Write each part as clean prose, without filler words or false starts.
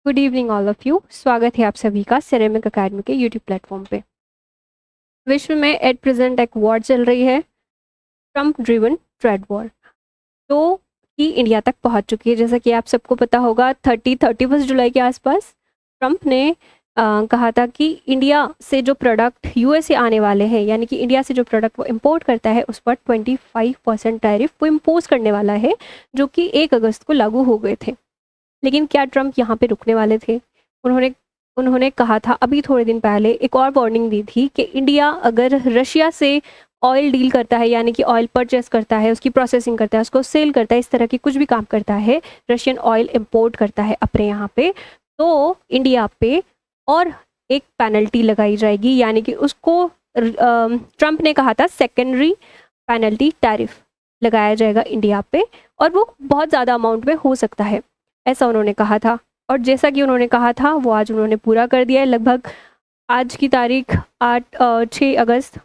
Good evening all of you. स्वागत है आप सभी का सिरेमिक अकेडमी के यूट्यूब प्लेटफॉर्म पे। विश्व में एट प्रेजेंट एक वॉर चल रही है, ट्रम्प ड्रिवन ट्रेड वॉर, जो कि इंडिया तक पहुंच चुकी है। जैसा कि आप सबको पता होगा, 31 जुलाई के आसपास ट्रम्प ने कहा था कि इंडिया से जो प्रोडक्ट यूएसए आने वाले हैं, यानी कि इंडिया से जो प्रोडक्ट वो इंपोर्ट करता है उस पर 25% टैरिफ वो इम्पोज करने वाला है, जो कि 1 अगस्त को लागू हो गए थे। लेकिन क्या ट्रम्प यहाँ पे रुकने वाले थे? उन्होंने उन्होंने कहा था अभी थोड़े दिन पहले, एक और वार्निंग दी थी कि इंडिया अगर रशिया से ऑयल डील करता है, यानी कि ऑयल परचेस करता है, उसकी प्रोसेसिंग करता है, उसको सेल करता है, इस तरह की कुछ भी काम करता है, रशियन ऑयल इंपोर्ट करता है अपने यहाँ पे, तो इंडिया पे और एक पेनल्टी लगाई जाएगी। यानी कि उसको ट्रम्प ने कहा था सेकेंडरी पेनल्टी टैरिफ लगाया जाएगा इंडिया पे, और वो बहुत ज़्यादा अमाउंट में हो सकता है, ऐसा उन्होंने कहा था। और जैसा कि उन्होंने कहा था वो आज उन्होंने पूरा कर दिया है। लगभग आज की तारीख 6 अगस्त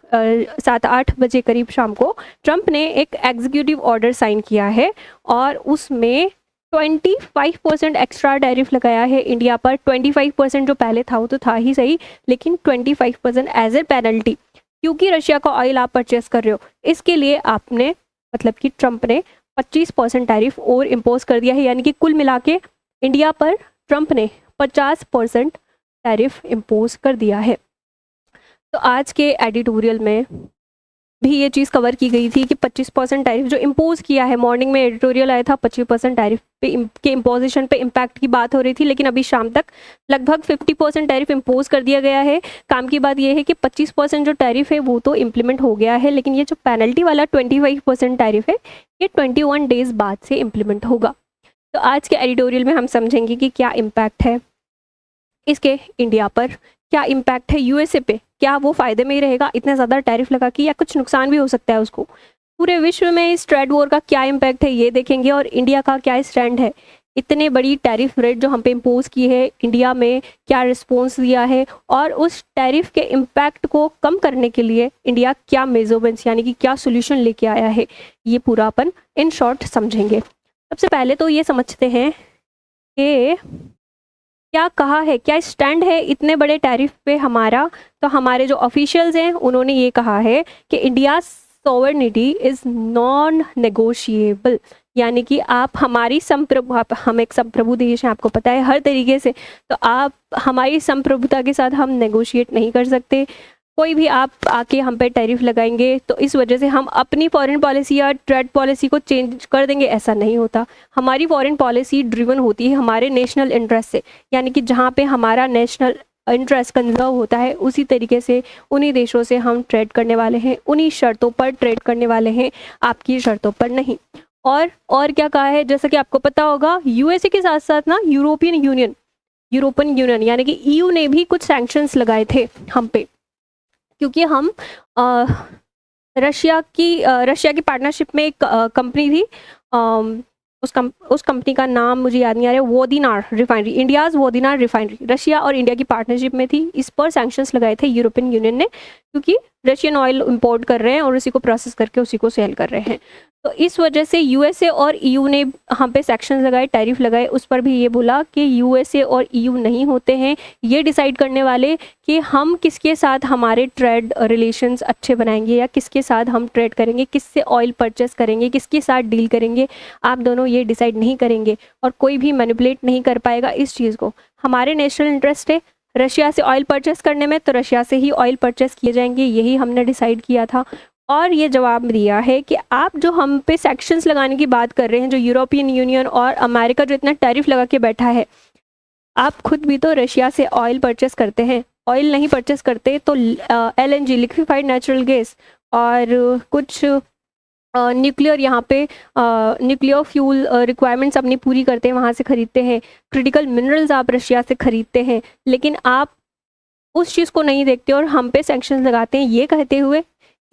7-8 बजे करीब शाम को ट्रम्प ने एक एग्जीक्यूटिव ऑर्डर साइन किया है, और उसमें 25% एक्स्ट्रा टैरिफ लगाया है इंडिया पर। 25% जो पहले था वो तो था ही सही, लेकिन 25% एज ए पेनल्टी, क्योंकि रशिया का ऑयल आप परचेस कर रहे हो, इसके लिए आपने, मतलब कि ट्रम्प ने 25% टैरिफ और इम्पोज कर दिया है। यानी कि कुल मिला के इंडिया पर ट्रम्प ने 50% टैरिफ इम्पोज कर दिया है। तो आज के एडिटोरियल में भी ये चीज़ कवर की गई थी कि 25% टैरिफ जो इम्पोज किया है, मॉर्निंग में एडिटोरियल आया था 25% टैरिफ के इम्पोजिशन पे इम्पैक्ट की बात हो रही थी, लेकिन अभी शाम तक लगभग 50% टैरिफ इम्पोज कर दिया गया है। काम की बात यह है कि 25% जो टैरिफ है वो तो इम्प्लीमेंट हो गया है, लेकिन ये जो पेनल्टी वाला 25% टैरिफ है ये 21 डेज बाद से इम्प्लीमेंट होगा। तो आज के एडिटोरियल में हम समझेंगे कि क्या इम्पैक्ट है इसके इंडिया पर, क्या इम्पैक्ट है यूएसए पे, क्या वो फ़ायदे में ही रहेगा इतने ज़्यादा टैरिफ लगा के, या कुछ नुकसान भी हो सकता है उसको। पूरे विश्व में इस ट्रेड वॉर का क्या इम्पैक्ट है ये देखेंगे, और इंडिया का क्या स्टैंड है। इतने बड़ी टैरिफ रेट जो हम पे इम्पोज की है, इंडिया में क्या रिस्पॉन्स दिया है, और उस टैरिफ के इम्पैक्ट को कम करने के लिए इंडिया क्या मेजरमेंट्स, यानी कि क्या सोल्यूशन लेके आया है, ये पूरा अपन इन शॉर्ट समझेंगे। सबसे पहले तो ये समझते हैं कि क्या कहा है, क्या स्टैंड है इतने बड़े टैरिफ पे हमारा। तो हमारे जो ऑफिशियल्स हैं उन्होंने ये कहा है कि India sovereignty is non negotiable, यानी कि आप हमारी संप्रभु, हम एक संप्रभु देश हैं, आपको पता है हर तरीके से, तो आप हमारी संप्रभुता के साथ हम नेगोशिएट नहीं कर सकते। कोई भी आप आके हम पे टैरिफ लगाएंगे तो इस वजह से हम अपनी फॉरेन पॉलिसी या ट्रेड पॉलिसी को चेंज कर देंगे, ऐसा नहीं होता। हमारी फॉरेन पॉलिसी ड्रिवन होती है हमारे नेशनल इंटरेस्ट से, यानी कि जहाँ पे हमारा नेशनल इंटरेस्ट कंजर्व होता है उसी तरीके से उन्हीं देशों से हम ट्रेड करने वाले हैं, उन्हीं शर्तों पर ट्रेड करने वाले हैं, आपकी शर्तों पर नहीं। और क्या कहा है, जैसा कि आपको पता होगा, यूएसए के साथ साथ ना यूरोपियन यूनियन यानी कि ईयू ने भी कुछ सैंक्शंस लगाए थे हम पे, क्योंकि हम रशिया की पार्टनरशिप में एक कंपनी थी, उस कंपनी का नाम मुझे याद नहीं आ रहा है, वोदिनार रिफाइनरी, इंडियाज़ वोदिनार रिफाइनरी, रशिया और इंडिया की पार्टनरशिप में थी। इस पर सैंक्शंस लगाए थे यूरोपियन यूनियन ने, क्योंकि रशियन ऑयल इंपोर्ट कर रहे हैं और उसी को प्रोसेस करके उसी को सेल कर रहे हैं। तो इस वजह से यूएसए और ईयू ने हम पे सेक्शंस लगाए, टैरिफ लगाए। उस पर भी ये बोला कि यूएसए और ईयू नहीं होते हैं ये डिसाइड करने वाले कि हम किसके साथ हमारे ट्रेड रिलेशंस अच्छे बनाएंगे, या किसके साथ हम ट्रेड करेंगे, किससे ऑयल परचेस करेंगे, किसके साथ डील करेंगे। आप दोनों ये डिसाइड नहीं करेंगे और कोई भी मैनिपुलेट नहीं कर पाएगा इस चीज़ को। हमारे नेशनल इंटरेस्ट है रशिया से ऑयल परचेस करने में, तो रशिया से ही ऑयल परचेस किए जाएंगे, यही हमने डिसाइड किया था। और ये जवाब दिया है कि आप जो हम पे सेक्शंस लगाने की बात कर रहे हैं, जो यूरोपियन यूनियन और अमेरिका जो इतना टैरिफ लगा के बैठा है, आप खुद भी तो रशिया से ऑयल परचेस करते हैं। ऑयल नहीं परचेस करते तो एलएनजी, लिक्विफाइड नेचुरल गैस, और कुछ न्यूक्लियर, यहाँ पे न्यूक्लियर फ्यूल रिक्वायरमेंट्स अपनी पूरी करते हैं, वहाँ से ख़रीदते हैं। क्रिटिकल मिनरल्स आप रशिया से ख़रीदते हैं, लेकिन आप उस चीज़ को नहीं देखते और हम पे सैंक्शंस लगाते हैं, ये कहते हुए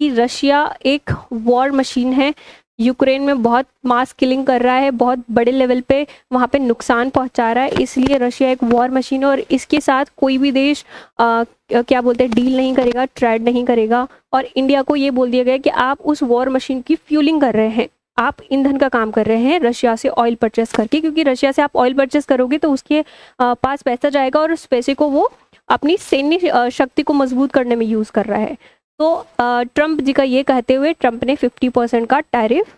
कि रशिया एक वॉर मशीन है, यूक्रेन में बहुत मास किलिंग कर रहा है, बहुत बड़े लेवल पे वहाँ पे नुकसान पहुँचा रहा है, इसलिए रशिया एक वॉर मशीन है और इसके साथ कोई भी देश क्या बोलते हैं, डील नहीं करेगा, ट्रेड नहीं करेगा। और इंडिया को ये बोल दिया गया कि आप उस वॉर मशीन की फ्यूलिंग कर रहे हैं, आप ईंधन का काम कर रहे हैं रशिया से ऑयल परचेस करके, क्योंकि रशिया से आप ऑयल परचेस करोगे तो उसके पास पैसा जाएगा और उस पैसे को वो अपनी सैन्य शक्ति को मजबूत करने में यूज़ कर रहा है। तो ट्रम्प जी का ये कहते हुए ट्रम्प ने 50% का टैरिफ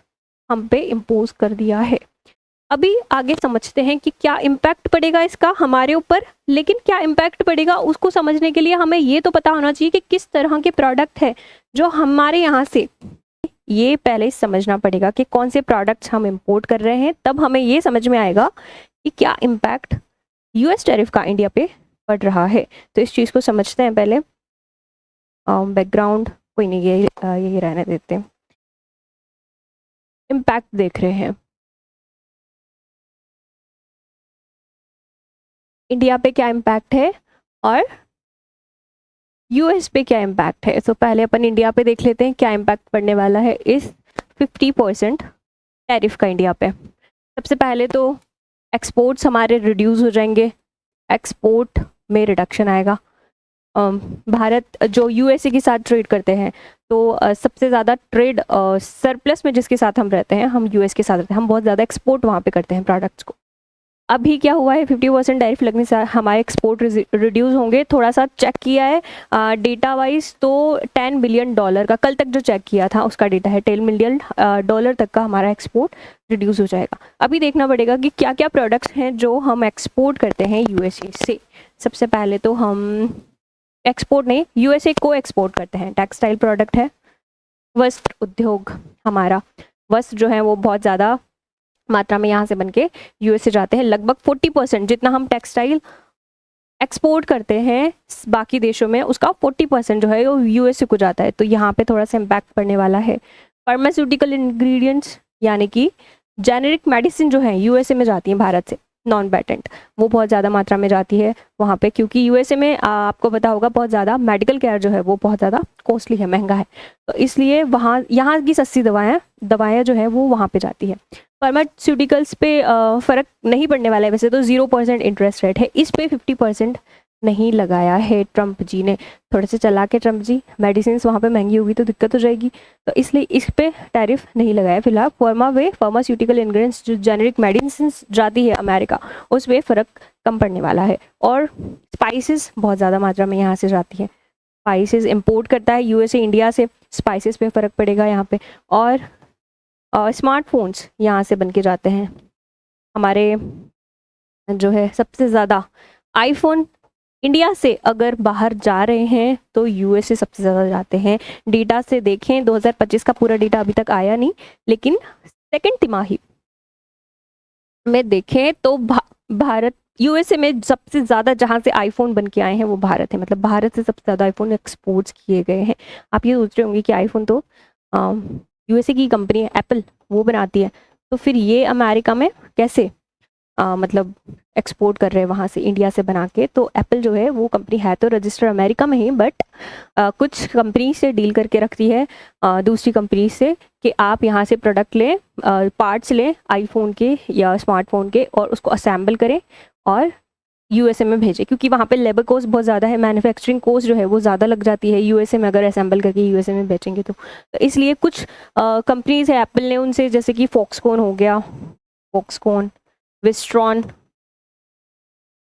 हम पे इम्पोज कर दिया है। अभी आगे समझते हैं कि क्या इम्पैक्ट पड़ेगा इसका हमारे ऊपर। लेकिन क्या इम्पैक्ट पड़ेगा उसको समझने के लिए हमें ये तो पता होना चाहिए कि किस तरह के प्रोडक्ट है जो हमारे यहाँ से, ये पहले समझना पड़ेगा कि कौन से प्रोडक्ट्स हम इंपोर्ट कर रहे हैं, तब हमें ये समझ में आएगा कि क्या इम्पैक्ट यूएस टैरिफ का इंडिया पे पड़ रहा है। तो इस चीज़ को समझते हैं पहले। बैकग्राउंड कोई नहीं, यही रहने देते हैं। इम्पैक्ट देख रहे हैं इंडिया पे क्या इम्पैक्ट है और यूएस पे क्या इम्पैक्ट है। तो पहले अपन इंडिया पे देख लेते हैं क्या इम्पैक्ट पड़ने वाला है इस 50% टैरिफ का इंडिया पे। सबसे पहले तो एक्सपोर्ट्स हमारे रिड्यूस हो जाएंगे, एक्सपोर्ट में रिडक्शन आएगा। भारत जो यूएसए के साथ ट्रेड करते हैं तो सबसे ज़्यादा ट्रेड सरप्लस में जिसके साथ हम रहते हैं, हम यूएस के साथ रहते हैं, हम बहुत ज़्यादा एक्सपोर्ट वहाँ पे करते हैं प्रोडक्ट्स को। अभी क्या हुआ है, 50% टैरिफ लगने से हमारे एक्सपोर्ट रिड्यूस होंगे। थोड़ा सा चेक किया है डेटा वाइज तो $10 बिलियन का, कल तक जो चेक किया था उसका डेटा है, $10 बिलियन तक का हमारा एक्सपोर्ट रिड्यूस हो जाएगा। अभी देखना पड़ेगा कि क्या क्या प्रोडक्ट्स हैं जो हम एक्सपोर्ट करते हैं यूएसए से। सबसे पहले तो हम एक्सपोर्ट नहीं, यूएसए को एक्सपोर्ट करते हैं। टेक्सटाइल प्रोडक्ट है, वस्त्र उद्योग, हमारा वस्त्र जो है वो बहुत ज़्यादा मात्रा में यहाँ से बनके यूएसए जाते हैं। लगभग 40% जितना हम टेक्सटाइल एक्सपोर्ट करते हैं बाकी देशों में, उसका 40% जो है वो यूएसए को जाता है। तो यहाँ पे थोड़ा सा इम्पैक्ट पड़ने वाला है। फार्मास्यूटिकल इंग्रेडिएंट्स यानी कि जेनेरिक मेडिसिन जो है यूएसए में जाती है भारत से, नॉन पेटेंट, वो बहुत ज़्यादा मात्रा में जाती है वहाँ पे, क्योंकि यूएसए में आपको पता होगा बहुत ज़्यादा मेडिकल केयर जो है वो बहुत ज़्यादा कॉस्टली है, महंगा है। तो इसलिए वहाँ यहाँ की सस्ती दवाएँ जो है वो वहाँ पे जाती है। फार्मास्यूटिकल्स पे फ़र्क नहीं पड़ने वाला है, वैसे तो 0% इंटरेस्ट रेट है, इस पे 50% नहीं लगाया है ट्रम्प जी ने। थोड़े से चला के ट्रम्प जी, मेडिसिन वहाँ पे महंगी होगी तो दिक्कत हो जाएगी, तो इसलिए इस पे टैरिफ नहीं लगाया फिलहाल। फार्मास्यूटिकल इंग्रेडिएंट्स जो जेनेरिक मेडिसिन जाती है अमेरिका, उस पर फ़र्क कम पड़ने वाला है। और स्पाइसेस बहुत ज़्यादा मात्रा में यहाँ से जाती है, स्पाइसेस इम्पोर्ट करता है यूएसए इंडिया से, स्पाइसेस पे फ़र्क पड़ेगा यहाँ पे। और स्मार्टफोन्स यहाँ से बन के जाते हैं हमारे, जो है सबसे ज़्यादा आईफोन इंडिया से अगर बाहर जा रहे हैं तो यूएसए सबसे ज़्यादा जाते हैं। डेटा से देखें, 2025 का पूरा डेटा अभी तक आया नहीं, लेकिन सेकंड तिमाही में देखें तो भारत यूएसए में सबसे ज़्यादा जहाँ से आईफोन बन के आए हैं वो भारत है। मतलब भारत से सबसे ज़्यादा आईफोन एक्सपोर्ट्स किए गए हैं। आप ये सोच रहे होंगे कि आईफोन तो यूएसए की कंपनी है, एप्पल, वो बनाती है, तो फिर ये अमेरिका में कैसे मतलब एक्सपोर्ट कर रहे हैं वहाँ से इंडिया से बना के। तो एप्पल जो है वो कंपनी है तो रजिस्टर अमेरिका में ही, बट कुछ कंपनी से डील करके रखती है दूसरी कंपनी से कि आप यहाँ से प्रोडक्ट लें, पार्ट्स लें आईफोन के या स्मार्टफोन के, और उसको असेंबल करें और यूएसए में भेजें, क्योंकि वहाँ पे लेबर कॉस्ट बहुत ज़्यादा है, मैन्युफैक्चरिंग कॉस्ट जो है वो ज़्यादा लग जाती है यूएसए में, अगर असेंबल करके यूएसए में बेचेंगे तो इसलिए कुछ कंपनीज है एप्पल ने उनसे, जैसे कि फॉक्सकॉन हो गया, फॉक्सकॉन, विस्ट्रॉन,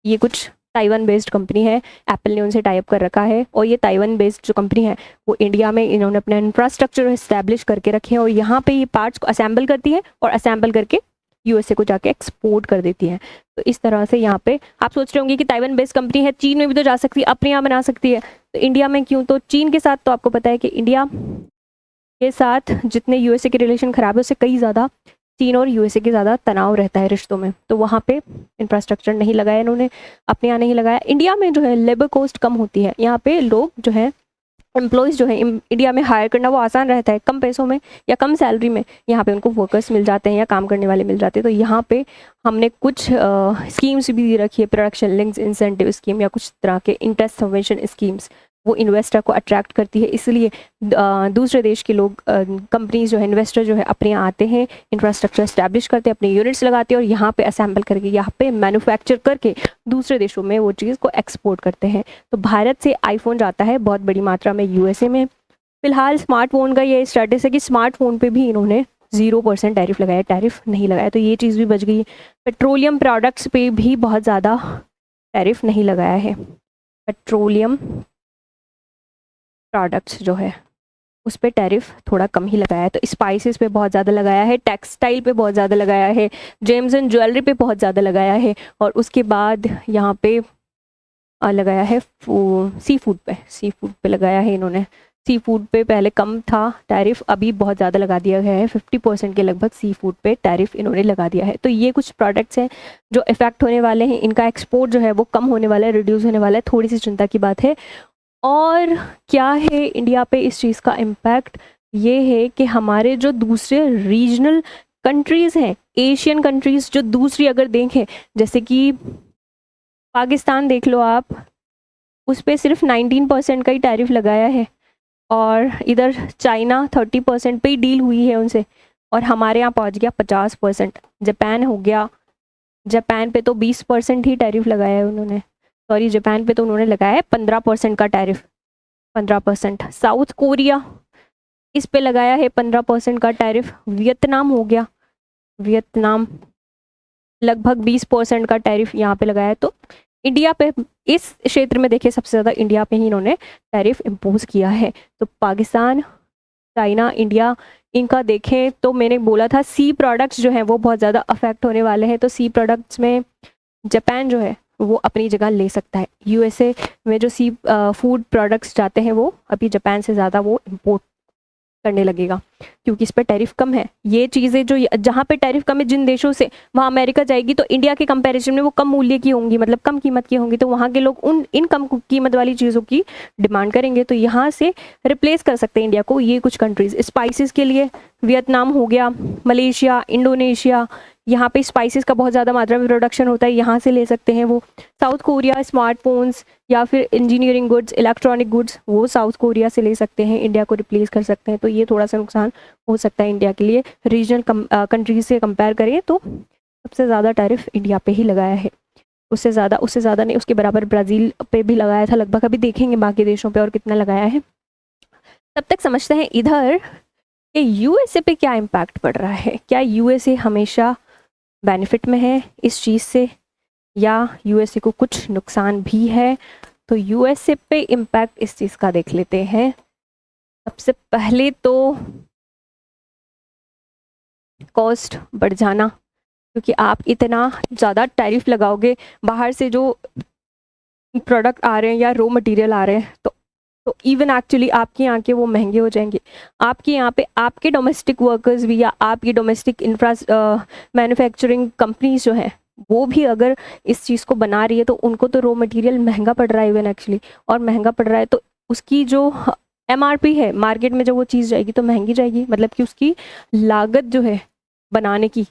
ये कुछ ताइवान बेस्ड कंपनी है, एप्पल ने उनसे टाई अप कर रखा है। और ये ताइवान बेस्ड जो कंपनी है वो इंडिया में इन्होंने अपना इंफ्रास्ट्रक्चर इस्टेब्लिश करके रखे हैं और यहाँ पे ये पार्ट्स को असेंबल करती है और असेंबल करके यूएसए को जाके एक्सपोर्ट कर देती है। तो इस तरह से यहाँ पे आप सोच रहे होंगे कि ताइवान बेस्ड कंपनी है, चीन में भी तो जा सकती है, अपने यहाँ बना सकती है, तो इंडिया में क्यों? तो चीन के साथ तो आपको पता है कि इंडिया के साथ जितने यूएसए के रिलेशन खराब है उससे कई ज़्यादा चीन और यूएसए के ज़्यादा तनाव रहता है रिश्तों में, तो वहाँ पे इंफ्रास्ट्रक्चर नहीं लगाया इन्होंने, अपने यहाँ नहीं लगाया। इंडिया में जो है लेबर कॉस्ट कम होती है, यहाँ पे लोग जो है एम्प्लॉयज़ जो है इंडिया में हायर करना वो आसान रहता है, कम पैसों में या कम सैलरी में यहाँ पे उनको वर्कर्स मिल जाते हैं या काम करने वाले मिल जाते हैं। तो यहाँ पे हमने कुछ स्कीम्स भी दी रखी है, प्रोडक्शन लिंक्स इंसेंटिव स्कीम या कुछ तरह के इंटरेस्ट सबवेंशन स्कीम्स, वो इन्वेस्टर को अट्रैक्ट करती है, इसलिए दूसरे देश के लोग कंपनीज जो है, इन्वेस्टर जो है अपने यहाँ आते हैं, इंफ्रास्ट्रक्चर इस्टेब्लिश करते हैं, अपने यूनिट्स लगाते हैं और यहाँ पे असेंबल करके, यहाँ पे मैन्युफैक्चर करके दूसरे देशों में वो चीज़ को एक्सपोर्ट करते हैं। तो भारत से आईफोन जाता है बहुत बड़ी मात्रा में यूएसए में। फिलहाल स्मार्टफोन का ये स्टेटस है कि स्मार्टफोन पे भी इन्होंने 0% टैरिफ लगाया, टैरिफ नहीं लगाया, तो ये चीज़ भी बच गई। पेट्रोलियम प्रोडक्ट्स पे भी बहुत ज़्यादा टैरिफ नहीं लगाया है। पेट्रोलियम प्रोडक्ट्स जो है उस पे टैरिफ थोड़ा कम ही लगाया है। तो स्पाइसेस पे बहुत ज़्यादा लगाया है, टेक्सटाइल पे बहुत ज़्यादा लगाया है, जेम्स एंड ज्वेलरी पे बहुत ज़्यादा लगाया है, और उसके बाद यहाँ पे लगाया है सी फूड पे लगाया है इन्होंने। सी फूड पे पहले कम था टैरिफ, अभी बहुत ज़्यादा लगा दिया गया है, 50% के लगभग सी फूड पे टैरिफ इन्होंने लगा दिया है। तो ये कुछ प्रोडक्ट्स हैं जो इफ़ेक्ट होने वाले हैं, इनका एक्सपोर्ट जो है वो कम होने वाला है, रिड्यूस होने वाला है, थोड़ी सी चिंता की बात है। और क्या है इंडिया पे इस चीज़ का इम्पैक्ट, ये है कि हमारे जो दूसरे रीजनल कंट्रीज़ हैं, एशियन कंट्रीज़ जो दूसरी अगर देखें, जैसे कि पाकिस्तान देख लो आप, उस पर सिर्फ 19% का ही टैरिफ लगाया है, और इधर चाइना 30% पे ही डील हुई है उनसे, और हमारे यहाँ पहुँच गया 50%। जापान हो गया, जापान पे तो 20% ही टैरिफ लगाया है उन्होंने, सॉरी जापान पे तो उन्होंने लगाया है 15% का टैरिफ, 15%। साउथ कोरिया, इस पे लगाया है 15% का टैरिफ। वियतनाम हो गया, वियतनाम लगभग 20% का टैरिफ यहाँ पे लगाया है। तो इंडिया पे इस क्षेत्र में देखिए सबसे ज़्यादा इंडिया पे ही इन्होंने टैरिफ इम्पोज किया है। तो पाकिस्तान, चाइना, इंडिया, इनका देखें तो मैंने बोला था सी प्रोडक्ट्स जो हैं वो बहुत ज़्यादा अफेक्ट होने वाले हैं। तो सी प्रोडक्ट्स में जापान जो है वो अपनी जगह ले सकता है। यूएसए में जो सी फूड प्रोडक्ट्स जाते हैं वो अभी जापान से ज़्यादा वो इम्पोर्ट करने लगेगा, क्योंकि इस पर टैरिफ कम है। ये चीज़ें जो जहाँ पे टैरिफ कम है जिन देशों से, वहाँ अमेरिका जाएगी तो इंडिया के कंपैरिजन में वो कम मूल्य की होंगी, मतलब कम कीमत की होंगी, तो वहाँ के लोग इन कम कीमत वाली चीज़ों की डिमांड करेंगे। तो यहाँ से रिप्लेस कर सकते हैं इंडिया को ये कुछ कंट्रीज़। स्पाइसेस के लिए वियतनाम हो गया, मलेशिया, इंडोनेशिया, यहाँ पे स्पाइसेस का बहुत ज़्यादा मात्रा में प्रोडक्शन होता है, यहाँ से ले सकते हैं वो। साउथ कोरिया, स्मार्टफोन्स या फिर इंजीनियरिंग गुड्स, इलेक्ट्रॉनिक गुड्स, वो साउथ कोरिया से ले सकते हैं, इंडिया को रिप्लेस कर सकते हैं। तो ये थोड़ा सा नुकसान हो सकता है इंडिया के लिए। रीजनल कंट्रीज से कंपेयर करें तो सबसे ज़्यादा टैरिफ इंडिया पे ही लगाया है, उससे ज़्यादा नहीं, उसके बराबर ब्राज़ील पे भी लगाया था लगभग। अभी देखेंगे बाकी देशों पे और कितना लगाया है। तब तक समझते हैं इधर कि यूएसए पे क्या इम्पैक्ट पड़ रहा है। क्या यूएसए हमेशा बेनिफिट में है इस चीज़ से, या यूएसए को कुछ नुकसान भी है? तो यूएसए पे इम्पैक्ट इस चीज़ का देख लेते हैं। सबसे पहले तो कॉस्ट बढ़ जाना, क्योंकि आप इतना ज़्यादा टैरिफ लगाओगे, बाहर से जो प्रोडक्ट आ रहे हैं या रॉ मटेरियल आ रहे हैं, तो इवन एक्चुअली आपके यहाँ के वो महंगे हो जाएंगे। आपके यहाँ पे आपके डोमेस्टिक वर्कर्स भी या आपकी डोमेस्टिक मैन्युफैक्चरिंग कंपनीज जो हैं वो भी अगर इस चीज़ को बना रही है तो उनको तो रॉ मटेरियल महंगा पड़ रहा है इवन एक्चुअली, और महंगा पड़ रहा है तो उसकी जो एमआरपी है मार्केट में जब वो चीज़ जाएगी तो महंगी जाएगी, मतलब कि उसकी लागत जो है बनाने की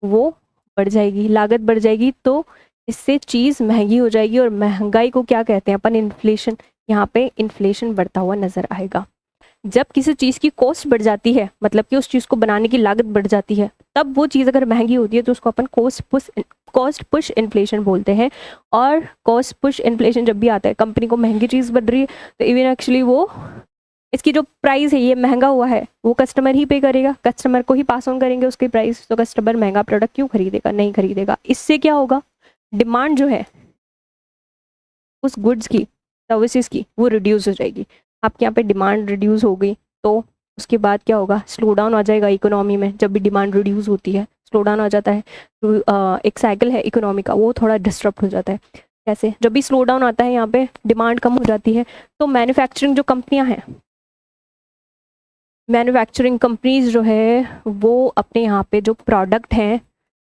वो बढ़ जाएगी, लागत बढ़ जाएगी, तो इससे चीज़ महंगी हो जाएगी। और महंगाई को क्या कहते हैं अपन? इन्फ्लेशन। यहाँ पे इन्फ्लेशन बढ़ता हुआ नजर आएगा। जब किसी चीज़ की कॉस्ट बढ़ जाती है, मतलब कि उस चीज़ को बनाने की लागत बढ़ जाती है, तब वो चीज़ अगर महंगी होती है तो उसको अपन कॉस्ट पुश इन्फ्लेशन बोलते हैं। और कॉस्ट पुश इन्फ्लेशन जब भी आता है, कंपनी को महंगी चीज़ बढ़ रही है तो इवन एक्चुअली वो इसकी जो प्राइस है, ये महंगा हुआ है, वो कस्टमर ही पे करेगा, कस्टमर को ही पास ऑन करेंगे उसकी प्राइस। तो कस्टमर महंगा प्रोडक्ट क्यों खरीदेगा? नहीं खरीदेगा। इससे क्या होगा? डिमांड जो है उस गुड्स की, सर्विसेज की, वो रिड्यूस हो जाएगी। आपके यहाँ पे डिमांड रिड्यूस हो गई तो उसके बाद क्या होगा? स्लो डाउन आ जाएगा इकोनॉमी में। जब भी डिमांड रिड्यूस होती है, स्लो डाउन आ जाता है, तो एक साइकिल है इकोनॉमी का, वो थोड़ा डिस्टर्ब हो जाता है। कैसे? जब भी स्लो डाउन आता है, यहाँ पे डिमांड कम हो जाती है, तो मैन्युफैक्चरिंग जो कंपनियाँ हैं, मैन्युफैक्चरिंग कंपनीज जो है वो अपने यहाँ पे जो प्रोडक्ट हैं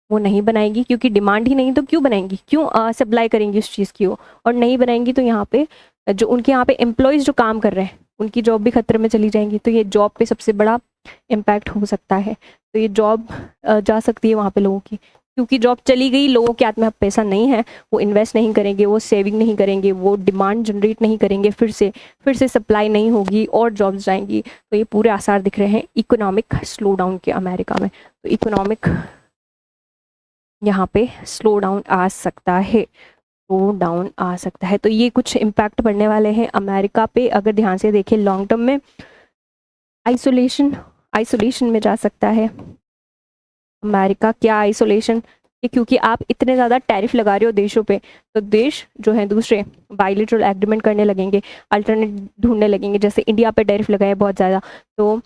वो नहीं बनाएगी, क्योंकि डिमांड ही नहीं, तो क्यों बनाएंगी? क्यों सप्लाई करेंगी उस चीज़ की वो? और नहीं बनाएंगी तो यहाँ पे जो उनके यहाँ पे एम्प्लॉयज़ जो काम कर रहे हैं उनकी जॉब भी खतरे में चली जाएंगी। तो ये जॉब पे सबसे बड़ा इम्पैक्ट हो सकता है। तो ये जॉब जा सकती है वहाँ पे लोगों की, क्योंकि जॉब चली गई, लोगों के हाथ में अब पैसा नहीं है, वो इन्वेस्ट नहीं करेंगे, वो सेविंग नहीं करेंगे, वो डिमांड जनरेट नहीं करेंगे, फिर से सप्लाई नहीं होगी और जॉब्स जाएंगी। तो ये पूरे आसार दिख रहे हैं इकोनॉमिक स्लो डाउन के अमेरिका में। तो इकोनॉमिक यहाँ पे स्लो डाउन आ सकता है, स्लो डाउन आ सकता है। तो ये कुछ इम्पैक्ट पड़ने वाले हैं अमेरिका पे। अगर ध्यान से देखें लॉन्ग टर्म में, आइसोलेशन में जा सकता है। अमेरिका क्या आइसोलेशन, क्योंकि आप इतने ज़्यादा टैरिफ लगा रहे हो देशों पे, तो देश जो है दूसरे बायलैटरल एग्रीमेंट करने लगेंगे, अल्टरनेट ढूंढने लगेंगे। जैसे इंडिया पे टैरिफ लगाए बहुत ज़्यादा, तो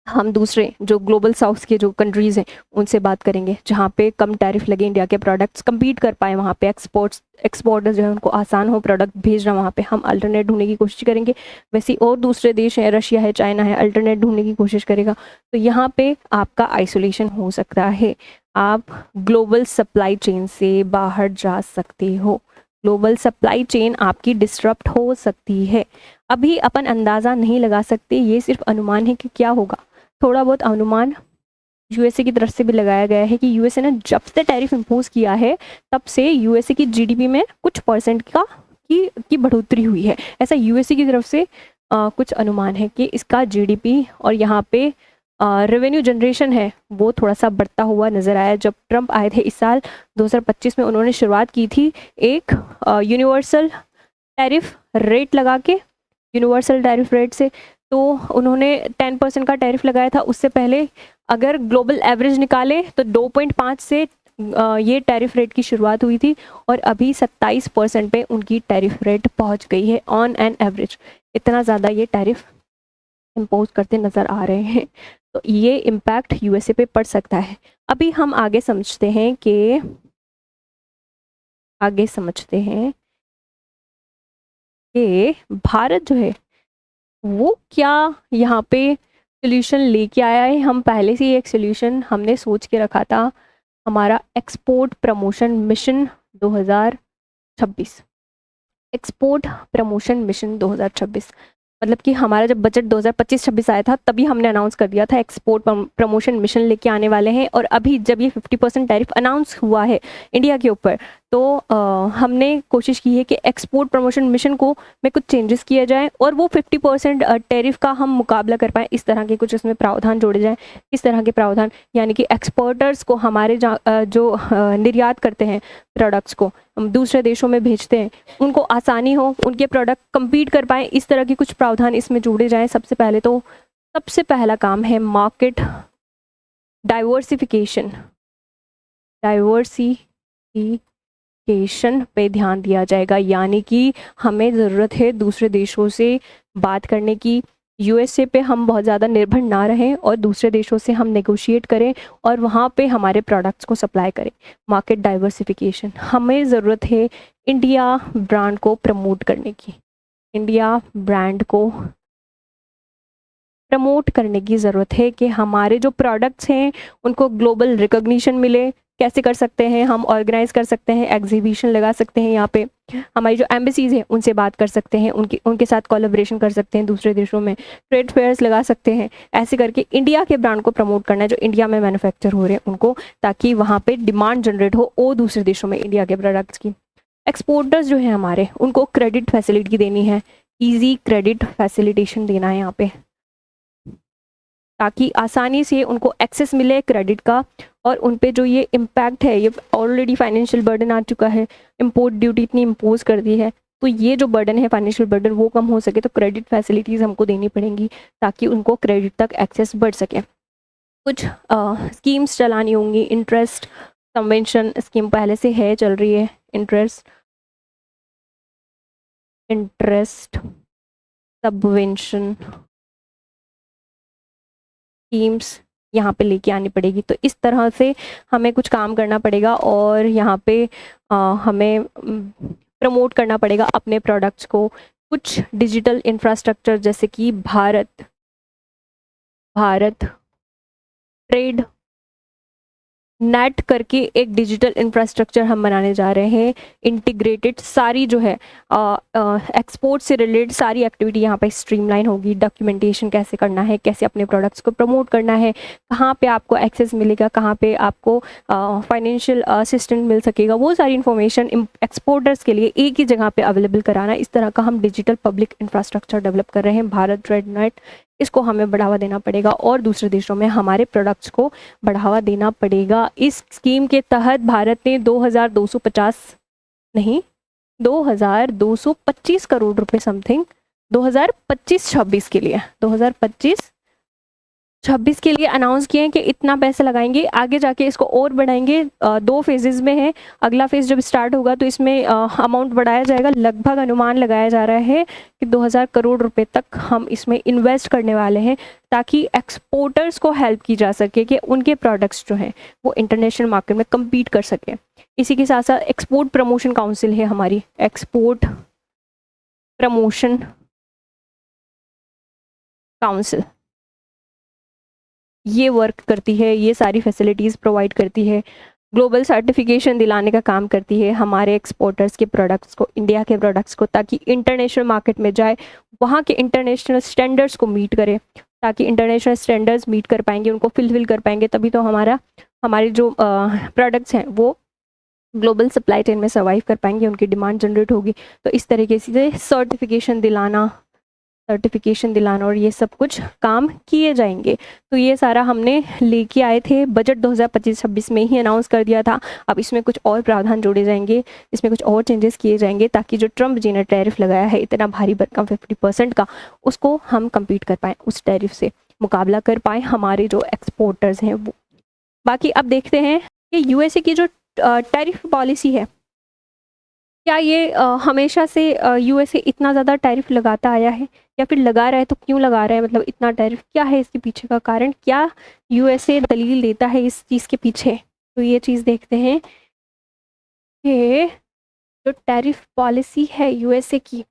हम दूसरे जो ग्लोबल साउथ के जो कंट्रीज़ हैं उनसे बात करेंगे जहाँ पे कम टैरिफ लगे, इंडिया के प्रोडक्ट्स compete कर पाए, वहाँ पे एक्सपोर्टर्स जो है उनको आसान हो प्रोडक्ट भेजना, वहाँ पे हम अल्टरनेट ढूंढने की कोशिश करेंगे। वैसे और दूसरे देश हैं, रशिया है, चाइना है, अल्टरनेट ढूंढने की कोशिश करेगा। तो यहाँ पे आपका आइसोलेशन हो सकता है, आप ग्लोबल सप्लाई चेन से बाहर जा सकते हो, ग्लोबल सप्लाई चेन आपकी डिस्टरप्ट हो सकती है। अभी अपन अंदाज़ा नहीं लगा सकते, ये सिर्फ अनुमान है कि क्या होगा। थोड़ा बहुत अनुमान यूएसए की तरफ से भी लगाया गया है कि यूएसए ने जब से टैरिफ इम्पोज किया है तब से यूएसए की जीडीपी में कुछ परसेंट की बढ़ोतरी हुई है। ऐसा यूएसए की तरफ से कुछ अनुमान है कि इसका जीडीपी और यहाँ पे रेवेन्यू जनरेशन है वो थोड़ा सा बढ़ता हुआ नज़र आया। जब ट्रंप आए थे इस साल 2025 में, उन्होंने शुरुआत की थी एक यूनिवर्सल टैरिफ रेट लगा के, यूनिवर्सल टैरिफ रेट से, तो उन्होंने 10% का टैरिफ लगाया था। उससे पहले अगर ग्लोबल एवरेज निकाले तो 2.5 से ये टैरिफ रेट की शुरुआत हुई थी और अभी 27% पे उनकी टैरिफ रेट पहुंच गई है ऑन एन एवरेज। इतना ज़्यादा ये टैरिफ इम्पोज करते नज़र आ रहे हैं, तो ये इम्पैक्ट यूएसए पे पड़ सकता है। अभी हम आगे समझते हैं कि भारत जो है वो क्या यहाँ पे सोल्यूशन लेके आया है। हम पहले से ही एक सोल्यूशन हमने सोच के रखा था, हमारा export promotion mission 2026, export promotion mission 2026। मतलब कि हमारा जब बजट 2025-26 आया था तभी हमने अनाउंस कर दिया था एक्सपोर्ट प्रमोशन मिशन लेके आने वाले हैं। और अभी जब ये 50% टैरिफ अनाउंस हुआ है इंडिया के ऊपर, तो हमने कोशिश की है कि एक्सपोर्ट प्रमोशन मिशन को में कुछ चेंजेस किए जाए और वो 50% टैरिफ का हम मुकाबला कर पाएँ। इस तरह के कुछ उसमें प्रावधान जोड़े जाएँ। इस तरह के प्रावधान यानी कि एक्सपोर्टर्स को, हमारे जो निर्यात करते हैं प्रोडक्ट्स को, हम दूसरे देशों में भेजते हैं, उनको आसानी हो, उनके प्रोडक्ट compete कर पाएँ, इस तरह के कुछ प्रावधान इसमें जोड़े जाएँ। सबसे पहले तो सबसे पहला काम है मार्केट डाइवर्सिफिकेशन पे ध्यान दिया जाएगा। यानी कि हमें ज़रूरत है दूसरे देशों से बात करने की, यूएसए पे हम बहुत ज़्यादा निर्भर ना रहें और दूसरे देशों से हम नेगोशिएट करें और वहाँ पे हमारे प्रोडक्ट्स को सप्लाई करें। मार्केट डाइवर्सिफिकेशन, हमें ज़रूरत है इंडिया ब्रांड को प्रमोट करने की, इंडिया ब्रांड को प्रमोट करने की ज़रूरत है कि हमारे जो प्रोडक्ट्स हैं उनको ग्लोबल रिकॉग्निशन मिले। कैसे कर सकते हैं हम? ऑर्गेनाइज कर सकते हैं, एग्जीबिशन लगा सकते हैं, यहाँ पे हमारी जो एम्बेसीज हैं उनसे बात कर सकते हैं, उनके साथ कोलैबोरेशन कर सकते हैं, दूसरे देशों में ट्रेड फेयर्स लगा सकते हैं। ऐसे करके इंडिया के ब्रांड को प्रमोट करना है जो इंडिया में मैन्युफैक्चर हो रहे हैं उनको, ताकि वहाँ पे डिमांड जनरेट हो और दूसरे देशों में इंडिया के प्रोडक्ट्स की। एक्सपोर्टर्स जो हैं हमारे, उनको क्रेडिट फैसिलिटी देनी है, ईजी क्रेडिट फैसिलिटेशन देना है यहाँ पे, ताकि आसानी से उनको एक्सेस मिले क्रेडिट का। और उन पे जो ये इम्पैक्ट है, ये ऑलरेडी फाइनेंशियल बर्डन आ चुका है, इम्पोर्ट ड्यूटी इतनी इम्पोज कर दी है, तो ये जो बर्डन है फाइनेंशियल बर्डन वो कम हो सके तो क्रेडिट फैसिलिटीज़ हमको देनी पड़ेंगी ताकि उनको क्रेडिट तक एक्सेस बढ़ सके। कुछ स्कीम्स चलानी होंगी, इंटरेस्ट सबवेंशन स्कीम पहले से है, चल रही है, इंटरेस्ट सबवेंशन स्कीम्स यहाँ पे लेके आनी पड़ेगी। तो इस तरह से हमें कुछ काम करना पड़ेगा और यहाँ पे हमें प्रमोट करना पड़ेगा अपने प्रोडक्ट्स को। कुछ डिजिटल इंफ्रास्ट्रक्चर जैसे कि भारत ट्रेड नेट करके एक डिजिटल इंफ्रास्ट्रक्चर हम बनाने जा रहे हैं, इंटीग्रेटेड। सारी जो है एक्सपोर्ट से रिलेटेड सारी एक्टिविटी यहाँ पे स्ट्रीमलाइन होगी। डॉक्यूमेंटेशन कैसे करना है, कैसे अपने प्रोडक्ट्स को प्रमोट करना है, कहाँ पे आपको एक्सेस मिलेगा, कहाँ पे आपको फाइनेंशियल असिस्टेंट मिल सकेगा, वो सारी इन्फॉर्मेशन एक्सपोर्टर्स के लिए एक ही जगह पे अवेलेबल कराना। इस तरह का हम डिजिटल पब्लिक इंफ्रास्ट्रक्चर डेवलप कर रहे हैं, भारत ट्रेड नेट। इसको हमें बढ़ावा देना पड़ेगा और दूसरे देशों में हमारे प्रोडक्ट्स को बढ़ावा देना पड़ेगा। इस स्कीम के तहत भारत ने 2225 करोड़ रुपए समथिंग 2025-26 के लिए, 2025 26 के लिए अनाउंस किए हैं कि इतना पैसा लगाएंगे, आगे जाके इसको और बढ़ाएंगे। 2 फेजेज़ में है, अगला फेज़ जब स्टार्ट होगा तो इसमें अमाउंट बढ़ाया जाएगा। लगभग अनुमान लगाया जा रहा है कि 2000 करोड़ रुपए तक हम इसमें इन्वेस्ट करने वाले हैं, ताकि एक्सपोर्टर्स को हेल्प की जा सके कि उनके प्रोडक्ट्स जो हैं वो इंटरनेशनल मार्केट में कम्पीट कर सकें। इसी के साथ साथ एक्सपोर्ट प्रमोशन काउंसिल है हमारी, एक्सपोर्ट प्रमोशन काउंसिल, ये वर्क करती है, ये सारी फैसिलिटीज़ प्रोवाइड करती है, ग्लोबल सर्टिफिकेशन दिलाने का काम करती है हमारे एक्सपोर्टर्स के प्रोडक्ट्स को, इंडिया के प्रोडक्ट्स को, ताकि इंटरनेशनल मार्केट में जाए, वहाँ के इंटरनेशनल स्टैंडर्ड्स को मीट करे। ताकि इंटरनेशनल स्टैंडर्ड्स मीट कर पाएंगे, उनको फुलफिल कर पाएंगे, तभी तो हमारे जो प्रोडक्ट्स हैं वो ग्लोबल सप्लाई चेन में सर्वाइव कर पाएंगे, उनकी डिमांड जनरेट होगी। तो इस तरीके से सर्टिफिकेशन दिलाना और ये सब कुछ काम किए जाएंगे। तो ये सारा हमने लेके आए थे, बजट 2025-26 में ही अनाउंस कर दिया था। अब इसमें कुछ और प्रावधान जोड़े जाएंगे, इसमें कुछ और चेंजेस किए जाएंगे, ताकि जो ट्रम्प जी ने टैरिफ लगाया है इतना भारी भरकम 50% का, उसको हम कम्पीट कर पाएँ, उस टैरिफ से मुकाबला कर पाएँ हमारे जो एक्सपोर्टर्स हैं वो। बाकी अब देखते हैं कि यूएसए की जो टैरिफ पॉलिसी है, क्या ये हमेशा से यूएसए इतना ज़्यादा टैरिफ लगाता आया है, या फिर लगा रहा है तो क्यों लगा रहा है, मतलब इतना टैरिफ क्या है इसके पीछे का कारण, क्या यूएसए दलील देता है इस चीज़ के पीछे। तो ये चीज़ देखते हैं कि जो टैरिफ पॉलिसी है यूएसए की,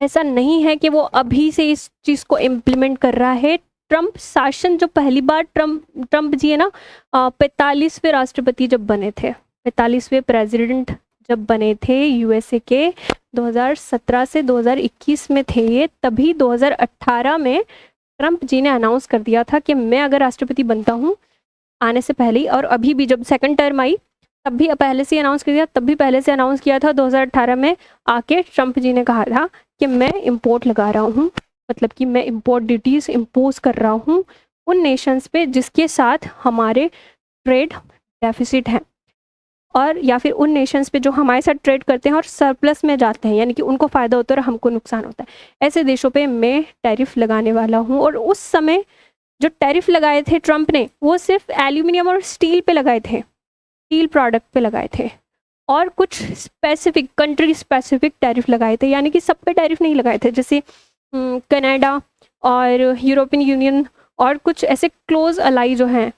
ऐसा नहीं है कि वो अभी से इस चीज़ को इम्प्लीमेंट कर रहा है। ट्रम्प शासन जो पहली बार ट्रम्प जी है ना, 45वें राष्ट्रपति जब बने थे, 45वें प्रेसिडेंट जब बने थे यूएसए के, 2017 से 2021 में थे ये, तभी 2018 में ट्रम्प जी ने अनाउंस कर दिया था कि मैं अगर राष्ट्रपति बनता हूँ, आने से पहले ही, और अभी भी जब सेकंड टर्म आई तब भी पहले से अनाउंस कर दिया, तब भी पहले से अनाउंस किया था। 2018 में आके ट्रम्प जी ने कहा था कि मैं इम्पोर्ट लगा रहा हूँ, मतलब कि मैं इम्पोर्ट ड्यूटीज़ इम्पोज कर रहा हूँ उन नेशंस पे जिसके साथ हमारे ट्रेड डेफिसिट है, और या फिर उन नेशंस पे जो हमारे साथ ट्रेड करते हैं और सरप्लस में जाते हैं, यानी कि उनको फ़ायदा होता है और हमको नुकसान होता है, ऐसे देशों पे मैं टैरिफ लगाने वाला हूँ। और उस समय जो टैरिफ लगाए थे ट्रम्प ने, वो सिर्फ एल्यूमिनियम और स्टील पे लगाए थे, स्टील प्रोडक्ट पे लगाए थे, और कुछ स्पेसिफिक कंट्री स्पेसिफिक टैरिफ लगाए थे, यानी कि सब पे टैरिफ नहीं लगाए थे। जैसे कनाडा और यूरोपियन यूनियन और कुछ ऐसे क्लोज अलाई जो हैं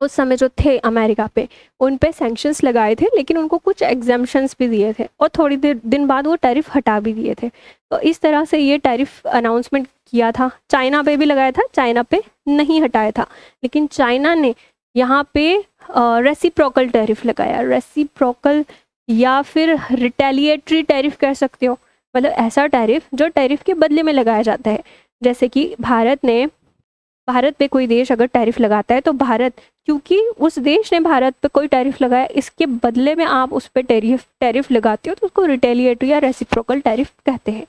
उस समय जो थे अमेरिका पे, उन पे सैंक्शंस लगाए थे, लेकिन उनको कुछ एग्जाम्पशंस भी दिए थे, और थोड़ी देर दिन बाद वो टैरिफ हटा भी दिए थे। तो इस तरह से ये टैरिफ अनाउंसमेंट किया था। चाइना पे भी लगाया था, चाइना पे नहीं हटाया था, लेकिन चाइना ने यहाँ पे रेसिप्रोकल टैरिफ लगाया। रेसिप्रोकल या फिर रिटेलिएटरी टैरिफ कह सकते हो, मतलब ऐसा टैरिफ जो टैरिफ के बदले में लगाया जाता है। जैसे कि भारत पे कोई देश अगर टैरिफ लगाता है, तो भारत, क्योंकि उस देश ने भारत पे कोई टैरिफ लगाया, इसके बदले में आप उस पर टैरिफ लगाते हो, तो उसको रिटेलिएटरी या रेसिप्रोकल टैरिफ कहते हैं।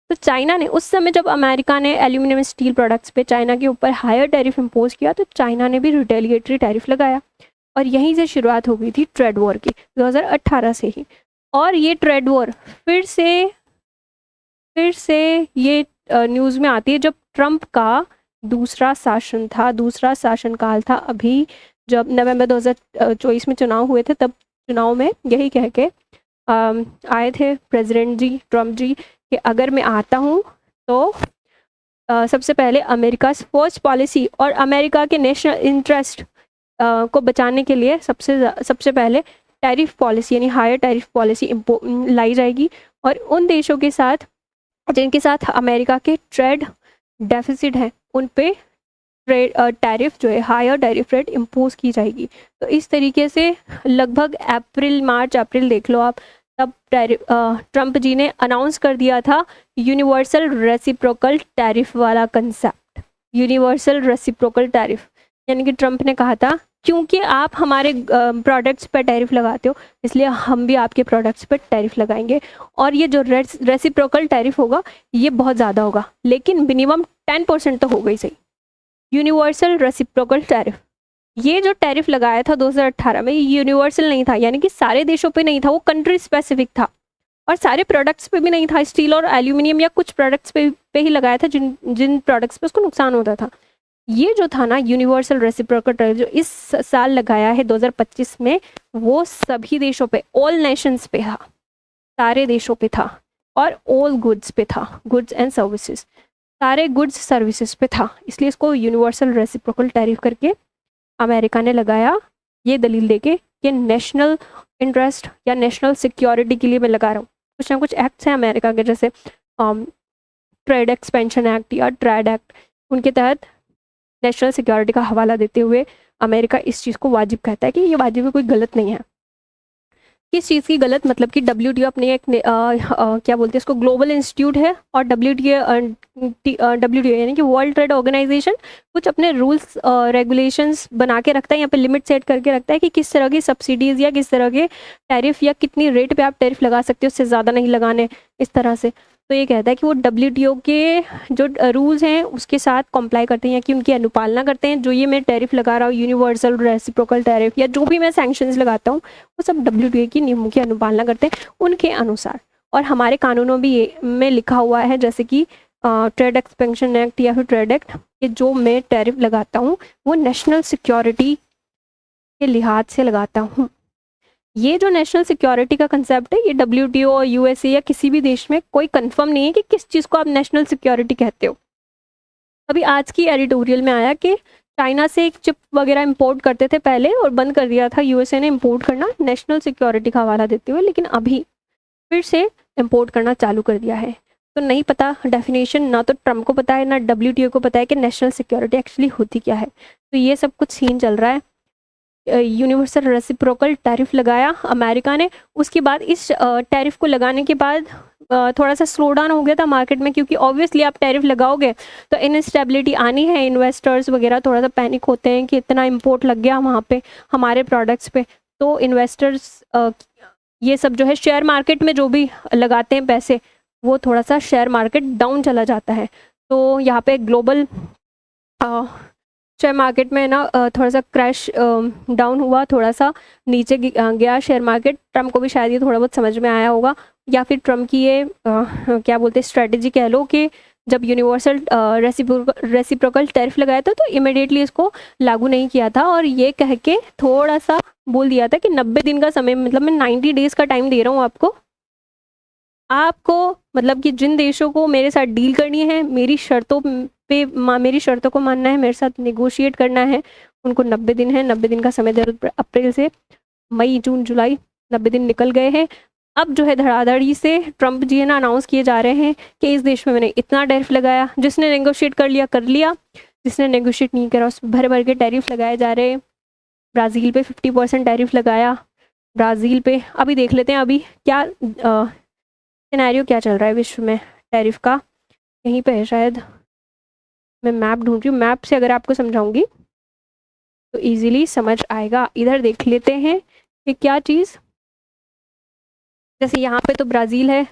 तो चाइना ने उस समय, जब अमेरिका ने एल्यूमिनियम स्टील प्रोडक्ट्स पे चाइना के ऊपर हायर टैरिफ इम्पोज किया, तो चाइना ने भी रिटेलिएटरी टैरिफ लगाया, और यहीं से शुरुआत हो गई थी ट्रेड वॉर की, 2018 से ही। और ये ट्रेड वॉर फिर से ये न्यूज़ में आती है जब ट्रम्प का दूसरा शासनकाल था। अभी जब नवंबर 2024 में चुनाव हुए थे, तब चुनाव में यही कह के आए थे प्रेसिडेंट जी, ट्रम्प जी, कि अगर मैं आता हूँ तो सबसे पहले अमेरिका फर्स्ट पॉलिसी और अमेरिका के नेशनल इंटरेस्ट को बचाने के लिए सबसे पहले टैरिफ पॉलिसी, यानी हायर टैरिफ पॉलिसी लाई जाएगी, और उन देशों के साथ जिनके साथ अमेरिका के ट्रेड डेफिसिट है, उन पे टैरिफ जो है, हायर टैरिफ रेट इम्पोज की जाएगी। तो इस तरीके से लगभग मार्च अप्रैल देख लो आप, तब ट्रम्प जी ने अनाउंस कर दिया था यूनिवर्सल रेसिप्रोकल टैरिफ वाला कंसेप्ट। यूनिवर्सल रेसिप्रोकल टैरिफ, यानी कि ट्रम्प ने कहा था क्योंकि आप हमारे प्रोडक्ट्स पर टैरिफ लगाते हो, इसलिए हम भी आपके प्रोडक्ट्स पर टैरिफ लगाएंगे, और ये जो रेसिप्रोकल टैरिफ होगा ये बहुत ज़्यादा होगा, लेकिन मिनिमम 10% तो होगा ही सही। यूनिवर्सल रेसिप्रोकल टैरिफ, ये जो टैरिफ लगाया था 2018 में, ये यूनिवर्सल नहीं था, यानी कि सारे देशों पे नहीं था, वो कंट्री स्पेसिफिक था। और सारे प्रोडक्ट्स पे भी नहीं था, स्टील और एल्यूमिनियम या कुछ प्रोडक्ट्स पे ही लगाया था जिन जिन प्रोडक्ट्स पे उसको नुकसान होता था। ये जो था ना यूनिवर्सल रेसिप्रोकल टैरिफ जो इस साल लगाया है 2025 में, वो सभी देशों पे, ऑल नेशंस पे था, सारे देशों पे था, और ऑल गुड्स पे था, गुड्स एंड सर्विसेज, सारे गुड्स सर्विसेज पे था। इसलिए इसको यूनिवर्सल रेसिप्रोकल टैरिफ करके अमेरिका ने लगाया, ये दलील देके कि नेशनल इंटरेस्ट या नेशनल सिक्योरिटी के लिए मैं लगा रहा हूँ। कुछ ना कुछ एक्ट्स हैं अमेरिका के, जैसे ट्रेड एक्सपेंशन एक्ट या ट्रेड एक्ट, उनके तहत नेशनल सिक्योरिटी का हवाला देते हुए अमेरिका इस चीज़ को वाजिब कहता है कि ये वाजिब है, कोई गलत नहीं है। किस चीज़ की गलत, मतलब कि WTO अपने एक क्या बोलते हैं इसको, ग्लोबल इंस्टीट्यूट है, और WTO यानी कि वर्ल्ड ट्रेड ऑर्गेनाइजेशन कुछ अपने रूल्स रेगुलेशंस बना के रखता है, यहाँ पे लिमिट सेट करके रखता है कि किस तरह की सब्सिडीज़ या किस तरह के टैरिफ या कितनी रेट पे आप टैरिफ लगा सकते हो, उससे ज़्यादा नहीं लगाने, इस तरह से। तो ये कहता है कि वो WTO के जो रूल्स हैं उसके साथ कंप्लाई करते हैं, कि उनकी अनुपालना करते हैं। जो ये मैं टैरिफ लगा रहा हूँ, यूनिवर्सल रेसिप्रोकल टैरिफ, या जो भी मैं सैंक्शंस लगाता हूँ, वो सब WTO की नियमों की अनुपालना करते हैं उनके अनुसार। और हमारे कानूनों भी ये में लिखा हुआ है, जैसे कि ट्रेड एक्सपेंशन एक्ट या फिर ट्रेड एक्ट, कि जो मैं टैरिफ लगाता हूँ वो नेशनल सिक्योरिटी के लिहाज से लगाता हूँ। ये जो नेशनल सिक्योरिटी का कंसेप्ट है, ये WTO और USA या किसी भी देश में कोई कंफर्म नहीं है कि किस चीज़ को आप नेशनल सिक्योरिटी कहते हो। अभी आज की एडिटोरियल में आया कि चाइना से एक चिप वगैरह इंपोर्ट करते थे पहले, और बंद कर दिया था USA ने इंपोर्ट करना नेशनल सिक्योरिटी का हवाला देते हुए, लेकिन अभी फिर से इंपोर्ट करना चालू कर दिया है। तो नहीं पता डेफिनेशन, ना तो ट्रम्प को पता है ना WTO को पता है कि नेशनल सिक्योरिटी एक्चुअली होती क्या है। तो ये सब कुछ सीन चल रहा है। यूनिवर्सल रेसिप्रोकल टैरिफ लगाया अमेरिका ने, उसके बाद इस टैरिफ को लगाने के बाद थोड़ा सा स्लो डाउन हो गया था मार्केट में, क्योंकि ऑब्वियसली आप टैरिफ लगाओगे तो इनस्टेबिलिटी आनी है, इन्वेस्टर्स वगैरह थोड़ा सा पैनिक होते हैं कि इतना इंपोर्ट लग गया वहाँ पे हमारे प्रोडक्ट्स पे। तो इन्वेस्टर्स ये सब जो है शेयर मार्केट में जो भी लगाते हैं पैसे, वो थोड़ा सा शेयर मार्केट डाउन चला जाता है। तो यहाँ पे ग्लोबल शेयर मार्केट में ना थोड़ा सा क्रैश डाउन हुआ, थोड़ा सा नीचे गया शेयर मार्केट। ट्रम्प को भी शायद ये थोड़ा बहुत समझ में आया होगा, या फिर ट्रम्प की ये क्या बोलते हैं स्ट्रेटजी कह लो, कि जब यूनिवर्सल रेसिप्रोकल टैरिफ लगाया था तो इमिडिएटली इसको लागू नहीं किया था, और ये कह के थोड़ा सा बोल दिया था कि 90 दिन का समय, मतलब मैं 90 डेज़ का टाइम दे रहा हूँ आपको, मतलब कि जिन देशों को मेरे साथ डील करनी है, मेरी शर्तों को मानना है, मेरे साथ नेगोशिएट करना है, उनको 90 दिन है, 90 दिन का समय दे। अप्रैल से मई जून जुलाई 90 दिन निकल गए हैं। अब जो है धड़ाधड़ी से ट्रम्प जी है ना अनाउंस किए जा रहे हैं कि इस देश में मैंने इतना टैरिफ लगाया, जिसने नेगोशिएट कर लिया, जिसने नेगोशिएट नहीं करा उस भर भर के टैरिफ लगाए जा रहे हैं। ब्राज़ील पे 50% टैरिफ लगाया, ब्राज़ील पे। अभी देख लेते हैं अभी क्या सिनेरियो क्या चल रहा है विश्व में टैरिफ का। यहीं पे है शायद, मैं मैप ढूंढ रही हूँ, मैप से अगर आपको समझाऊंगी तो इजीली समझ आएगा। इधर देख लेते हैं कि क्या चीज़, जैसे यहाँ पे तो ब्राज़ील है,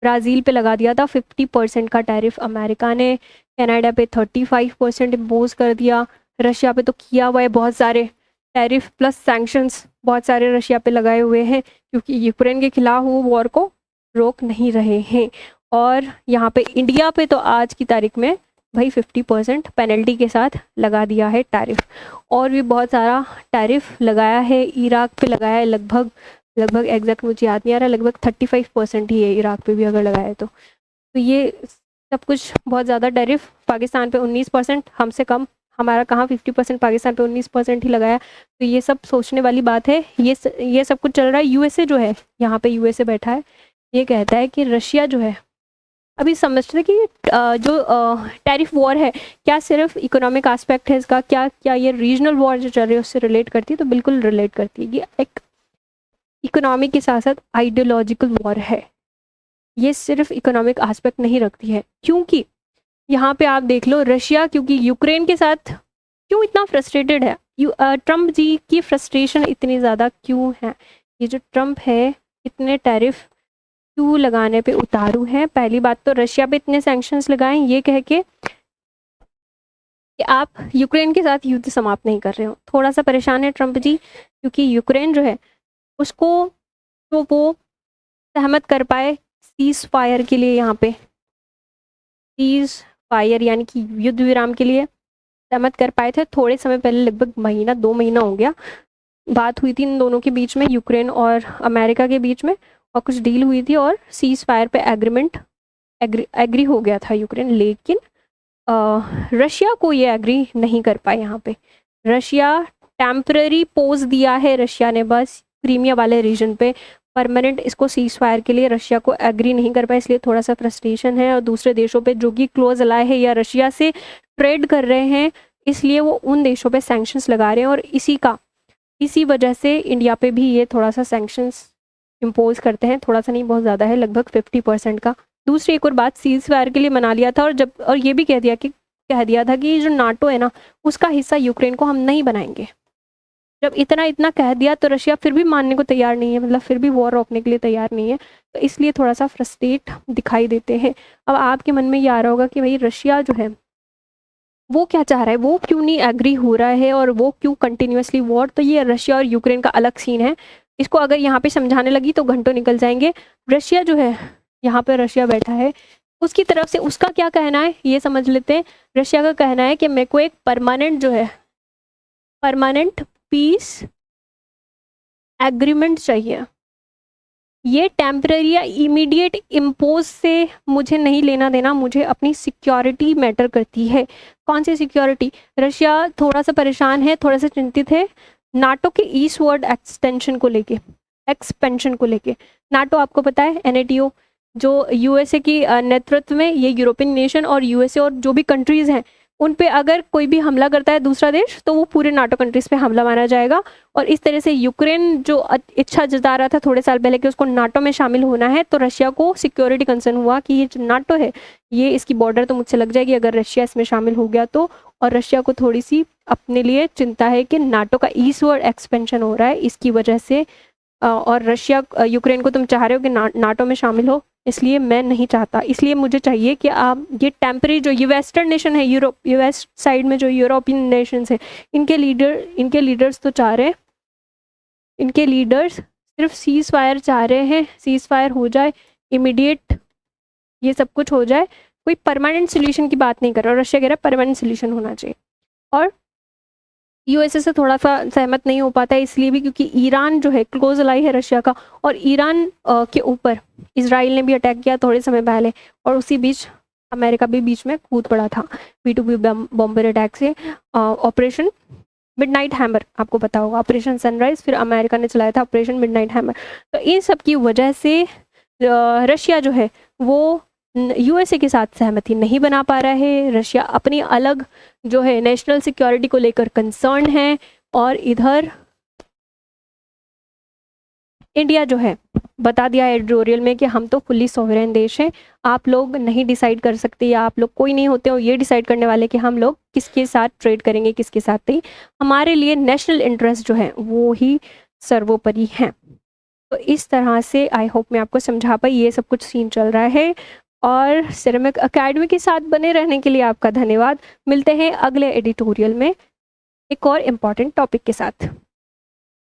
ब्राज़ील पे लगा दिया था 50% का टैरिफ अमेरिका ने, कनाडा पे 35% इम्पोज कर दिया, रशिया पे तो किया हुआ है बहुत सारे टैरिफ प्लस सैंक्शंस, बहुत सारे रशिया पे लगाए हुए हैं, क्योंकि यूक्रेन के खिलाफ वो वॉर को रोक नहीं रहे हैं। और यहाँ पे इंडिया पे तो आज की तारीख में भाई 50% पेनल्टी के साथ लगा दिया है टैरिफ, और भी बहुत सारा टैरिफ लगाया है। इराक पे लगाया है लगभग एग्जैक्ट मुझे याद नहीं आ रहा, लगभग 35% ही है इराक पे भी अगर लगाया तो ये सब कुछ बहुत ज़्यादा टैरिफ। पाकिस्तान पे 19%, हमसे कम, हमारा कहाँ 50%, पाकिस्तान पे 19% ही लगाया। तो ये सब सोचने वाली बात है। ये सब कुछ चल रहा है। USA जो है, यहाँ पे USA बैठा है, ये कहता है कि रशिया जो है, अभी समझते हैं कि जो टैरिफ वॉर है क्या सिर्फ इकोनॉमिक एस्पेक्ट है इसका, क्या ये रीजनल वॉर जो चल रही है उससे रिलेट करती है, तो बिल्कुल रिलेट करती है। ये एक इकोनॉमिक के साथ साथ आइडियोलॉजिकल वॉर है, ये सिर्फ इकोनॉमिक एस्पेक्ट नहीं रखती है। क्योंकि यहाँ पे आप देख लो, रशिया क्योंकि यूक्रेन के साथ क्यों इतना फ्रस्ट्रेटेड है, ट्रम्प जी की फ्रस्ट्रेशन इतनी ज़्यादा क्यों है, ये जो ट्रम्प है इतने टैरिफ क्यों लगाने पे उतारू है। पहली बात तो रशिया पे इतने सैंक्शंस लगाएं ये कह के कि आप यूक्रेन के साथ युद्ध समाप्त नहीं कर रहे हो। थोड़ा सा परेशान है ट्रम्प जी, क्योंकि यूक्रेन जो है उसको, तो वो सहमत कर पाए सीज फायर के लिए, यहाँ पे सीज फायर यानी कि युद्ध विराम के लिए सहमत कर पाए थे। थोड़े समय पहले, लगभग महीना 2 महीना हो गया, बात हुई थी इन दोनों के बीच में, यूक्रेन और अमेरिका के बीच में, और कुछ डील हुई थी और सीज फायर पे एग्रीमेंट एग्री हो गया था यूक्रेन। लेकिन रशिया को ये एग्री नहीं कर पाए। यहाँ पे रशिया टेम्पररी पोज दिया है रशिया ने, बस क्रीमिया वाले रीजन पे। परमानेंट इसको सीज फायर के लिए रशिया को एग्री नहीं कर पाए, इसलिए थोड़ा सा फ्रस्ट्रेशन है। और दूसरे देशों पे जो कि क्लोज अलाय है या रशिया से ट्रेड कर रहे हैं, इसलिए वो उन देशों पे सैंक्शंस लगा रहे हैं। और इसी वजह से इंडिया पे भी ये थोड़ा सा सैंक्शंस इम्पोज करते हैं। थोड़ा सा नहीं, बहुत ज़्यादा है, लगभग 50% का। दूसरी एक और बात, सीज फायर के लिए मना लिया था, और ये भी कह दिया था कि जो नाटो है ना, उसका हिस्सा यूक्रेन को हम नहीं बनाएंगे। जब इतना कह दिया तो रशिया फिर भी मानने को तैयार नहीं है, मतलब फिर भी वॉर रोकने के लिए तैयार नहीं है। तो इसलिए थोड़ा सा फ्रस्ट्रेट दिखाई देते हैं। अब आपके मन में ये आ रहा होगा कि भाई रशिया जो है वो क्या चाह रहा है, वो क्यों नहीं एग्री हो रहा है, और वो क्यों कंटिन्यूसली वॉर। तो ये रशिया और यूक्रेन का अलग सीन है। इसको अगर यहाँ पे समझाने लगी तो घंटों निकल जाएंगे। रशिया जो है, यहाँ पे रशिया बैठा है, उसकी तरफ से उसका क्या कहना है ये समझ लेते हैं। रशिया का कहना है कि मेरे को एक परमानेंट पीस एग्रीमेंट चाहिए। ये टेम्पररी या इमीडिएट इम्पोज से मुझे नहीं लेना देना, मुझे अपनी सिक्योरिटी मैटर करती है। कौन सी सिक्योरिटी? रशिया थोड़ा सा परेशान है, थोड़ा सा चिंतित है नाटो के ईस्टवर्ड एक्सपेंशन को लेके। नाटो आपको पता है NATO, जो यूएसए की नेतृत्व में, ये यूरोपियन नेशन और यूएसए और जो भी कंट्रीज हैं उन पे अगर कोई भी हमला करता है दूसरा देश, तो वो पूरे नाटो कंट्रीज पे हमला माना जाएगा। और इस तरह से यूक्रेन जो इच्छा जता रहा था थोड़े साल पहले कि उसको नाटो में शामिल होना है, तो रशिया को सिक्योरिटी कंसर्न हुआ कि ये जो नाटो है, ये इसकी बॉर्डर तो मुझसे लग जाएगी अगर रशिया इसमें शामिल हो गया तो। और रशिया को थोड़ी सी अपने लिए चिंता है कि नाटो का ईस्टवर्ड एक्सपेंशन हो रहा है, इसकी वजह से। और रशिया यूक्रेन को तुम चाह रहे हो कि नाटो में शामिल हो, इसलिए मैं नहीं चाहता। इसलिए मुझे चाहिए कि आप ये टेम्पररी, जो ये वेस्टर्न नेशन है, यूएस साइड में जो यूरोपियन नेशंस है, इनके लीडर्स तो चाह रहे हैं, इनके लीडर्स सिर्फ सीज फायर चाह रहे हैं, सीज फायर हो जाए, इमीडिएट ये सब कुछ हो जाए, कोई परमानेंट सोल्यूशन की बात नहीं कर रहा। रशिया कह रहा है परमानेंट सोल्यूशन होना चाहिए। और यूएसए से थोड़ा सा सहमत नहीं हो पाता है, इसलिए भी क्योंकि ईरान जो है क्लोज अलाई है रशिया का, और ईरान के ऊपर इजराइल ने भी अटैक किया थोड़े समय पहले, और उसी बीच अमेरिका भी बीच में कूद पड़ा था B2B बॉम्बर अटैक से। ऑपरेशन मिडनाइट हैमर आपको पता होगा, ऑपरेशन सनराइज, फिर अमेरिका ने चलाया था ऑपरेशन मिडनाइट हैमर। तो इन सब की वजह से रशिया जो है वो यूएसए के साथ सहमति नहीं बना पा रहा है। रशिया अपनी अलग जो है नेशनल सिक्योरिटी को लेकर कंसर्न है, और इधर इंडिया जो है बता दिया एडिटोरियल में कि हम तो फुल्ली सॉवरेन देश हैं, आप लोग नहीं डिसाइड कर सकते, या आप लोग कोई नहीं होते हो ये डिसाइड करने वाले कि हम लोग किसके साथ ट्रेड करेंगे, किसके साथ नहीं। हमारे लिए नेशनल इंटरेस्ट जो है वो ही सर्वोपरि हैं। तो इस तरह से आई होप मैं आपको समझा पाई, ये सब कुछ सीन चल रहा है। और सिरेमिक एकेडमी के साथ बने रहने के लिए आपका धन्यवाद। मिलते हैं अगले एडिटोरियल में एक और इम्पॉर्टेंट टॉपिक के साथ।